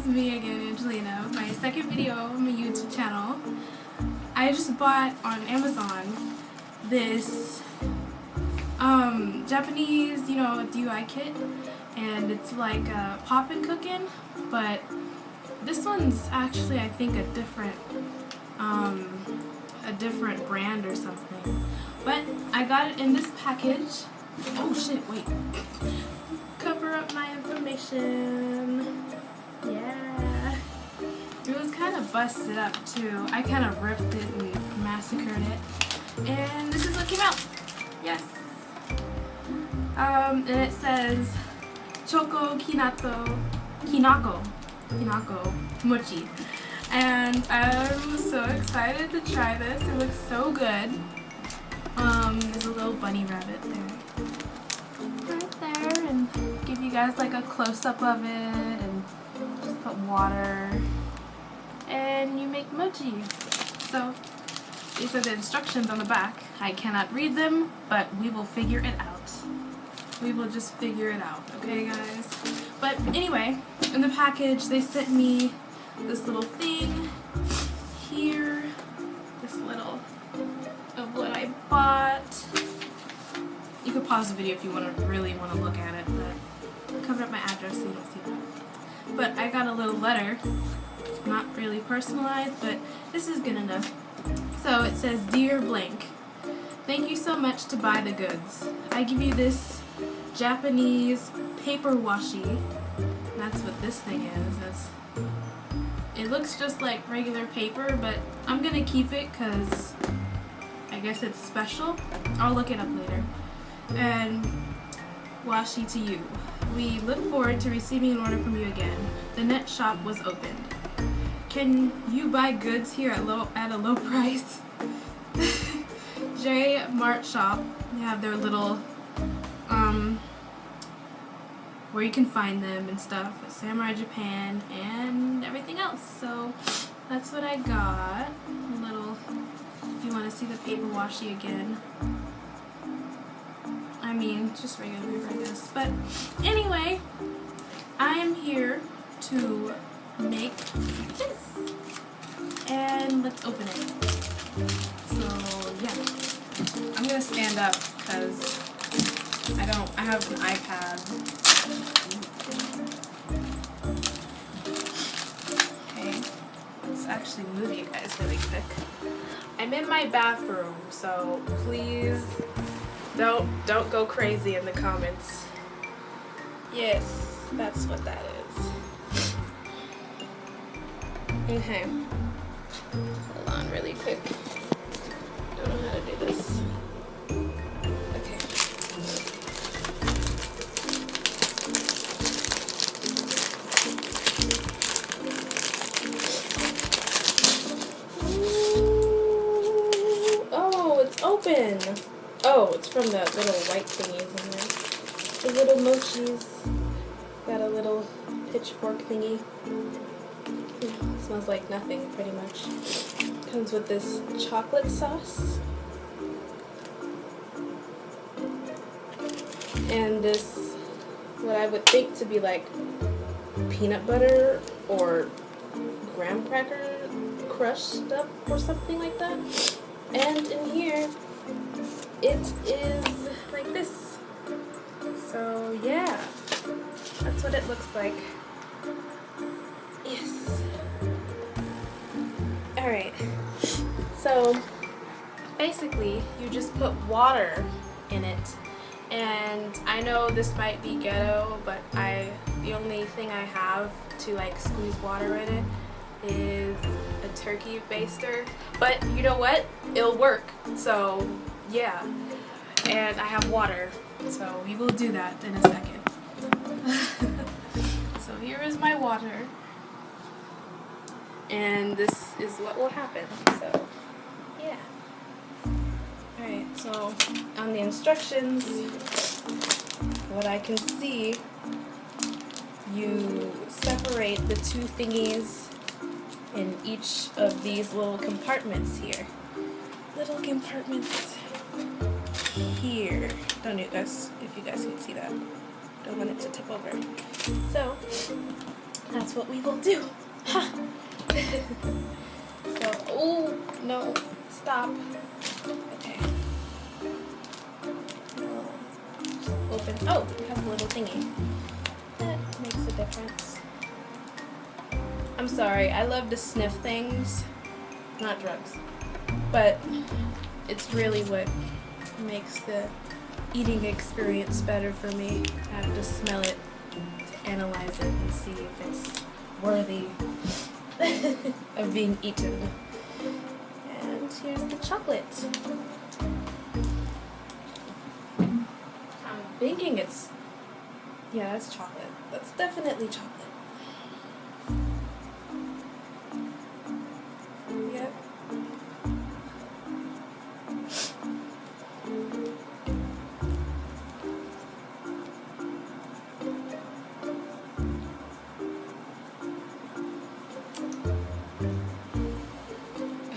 it's me again, Angelina. My second video on my YouTube channel. I just bought on Amazon this Japanese, DIY kit, and it's like poppin' cooking, but this one's actually, I think, a different brand or something. But I got it in this package. Oh shit! Wait. Cover up my information. Yeah. It was kind of busted up too. I kind of ripped it and massacred it. And this is what came out. Yes. And it says Choko, kinako, mochi. And I'm so excited to try this. It looks so good. There's a little bunny rabbit there. Right there, and give you guys like a close-up of it, and just put water, and you make mochi. So these are the instructions on the back. I cannot read them, but we will figure it out. We will just figure it out, okay guys? But anyway, in the package they sent me this little thing here, this little of what I bought. You could pause the video if you really want to look at it, but I covered up my address so you don't see that. But I got a little letter, not really personalized, but this is good enough. So it says, "Dear blank, thank you so much to buy the goods. I give you this Japanese paper washi." That's what this thing is. It looks just like regular paper, but I'm gonna keep it because I guess it's special. I'll look it up later. And washi to you. We look forward to receiving an order from you again. The net shop was opened. Can you buy goods here at a low price? J Mart Shop. They have their little where you can find them and stuff. Samurai Japan and everything else. So that's what I got. A little. If you want to see the paper washi again. I mean, just regular paper, I guess. But anyway, I am here to make this. And let's open it. So, yeah. I'm going to stand up because I have an iPad. Okay. Let's actually move you guys really quick. I'm in my bathroom, so please don't go crazy in the comments. Yes, that's what that is. Okay. Hold on really quick. Don't know how to do this. Okay. Ooh. Oh, it's open. Oh, it's from the little white thingies in there. The little mochis. Got a little pitchfork thingy. It smells like nothing, pretty much. Comes with this chocolate sauce. And this, what I would think to be like peanut butter or graham cracker crushed up or something like that. And in here, it is like this. So yeah, that's what it looks like. Yes. Alright, so basically you just put water in it, and I know this might be ghetto, but the only thing I have to like squeeze water in it is a turkey baster, but you know what, it'll work. So yeah, and I have water, so we will do that in a second. So here is my water, and this is what will happen. So yeah. Alright, so on the instructions, what I can see, you separate the two thingies in each of these little compartments here. Little compartments here. Don't do this, if you guys can see that. Don't want it to tip over. So that's what we will do. Ha! So, oh, no, stop. Okay. Open. Oh, it has a little thingy. That makes a difference. I'm sorry, I love to sniff things. Not drugs. But it's really what makes the eating experience better for me. I have to smell it to analyze it and see if it's worthy of being eaten. And here's the chocolate. I'm thinking it's, yeah, that's chocolate. That's definitely chocolate. Yep.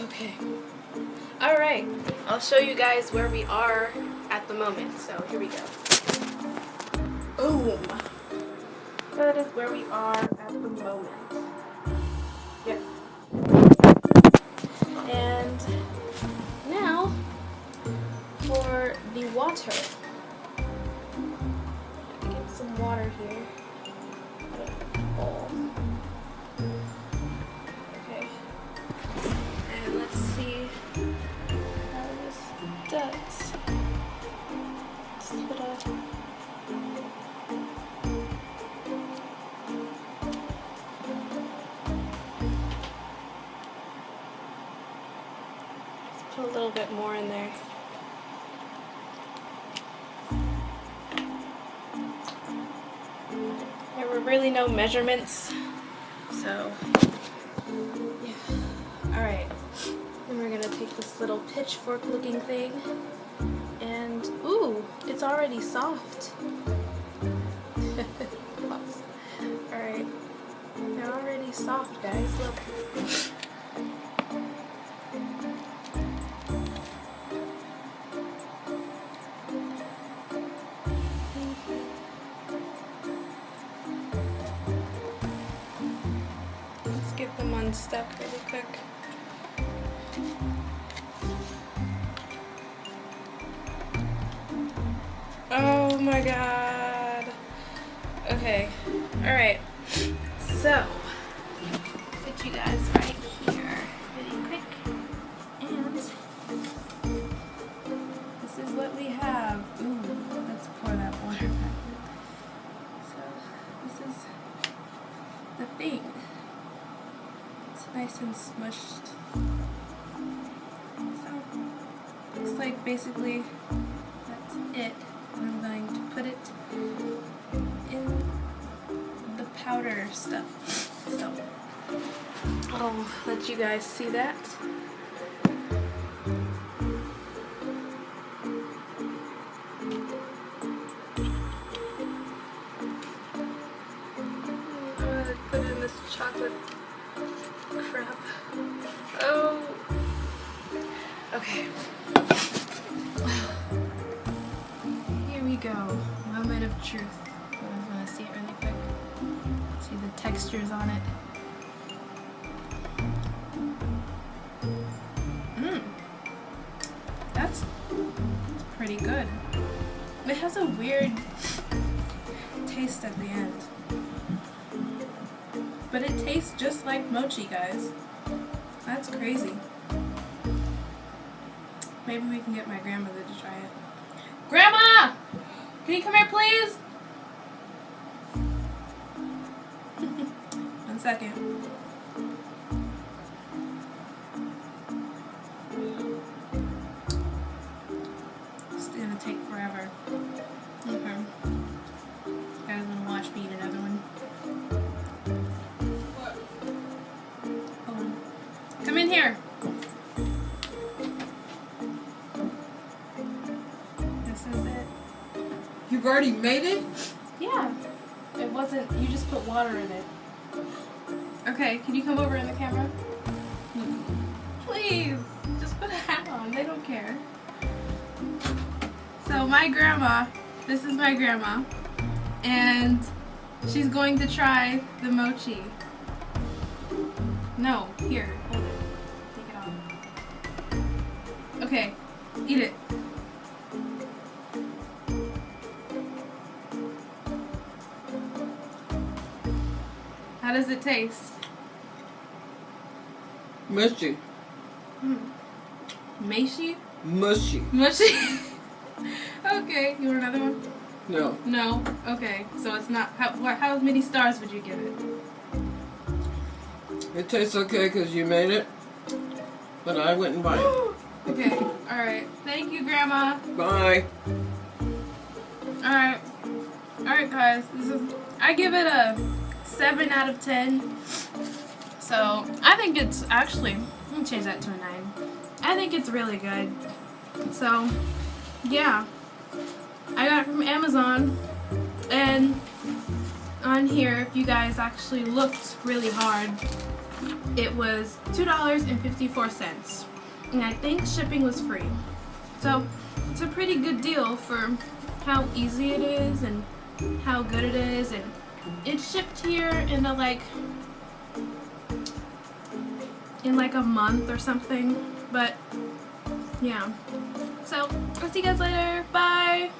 Okay. Alright, I'll show you guys where we are at the moment. So here we go. Boom! That is where we are at the moment. Yes. And now for the water. Get some water here. Bowl. Okay. And let's see how this does. Let's put a put a little bit more in there. There were really no measurements, so yeah. Alright, then we're gonna take this little pitchfork looking thing, and ooh, it's already soft. Alright, they're already soft, guys, look. Get them unstuck really quick. Oh my god. Okay. Alright. So, put you guys right here really quick. And this is what we have. Ooh, let's pour that water back. So, this is the thing. Nice and smushed. So, looks like basically that's it. And I'm going to put it in the powder stuff. So, I'll let you guys see that. I'm going to put in this chocolate crap. Oh. Okay. Here we go. Moment of truth. I just want to see it really quick. See the textures on it. That's pretty good. It has a weird taste at the end. But it tastes just like mochi, guys. That's crazy. Maybe we can get my grandmother to try it. Grandma! Can you come here, please? 1 second. It's gonna take forever. Okay. Guys, gonna watch me eat another one. Come in here. This is it. You've already made it? Yeah. It wasn't, you just put water in it. Okay, can you come over in the camera? Please, just put a hat on. They don't care. So my grandma, this is my grandma, and She's going to try the mochi. No, here, hold it. Take it off. Okay, eat it. How does it taste? Mushy. Mushy? Mushy. Mushy? Okay, you want another one? No. No? Okay, so it's not. How many stars would you give it? It tastes okay because you made it, but I wouldn't buy it. Okay, alright. Thank you, Grandma. Bye. Alright. Alright, guys. I give it a 7 out of 10. So, I think it's actually, let me change that to a 9. I think it's really good. So, yeah. I got it from Amazon. And on here, if you guys actually looked really hard, it was $2.54. And I think shipping was free. So, it's a pretty good deal for how easy it is and how good it is. And it's shipped here in like a month or something. But, yeah. So, I'll see you guys later. Bye!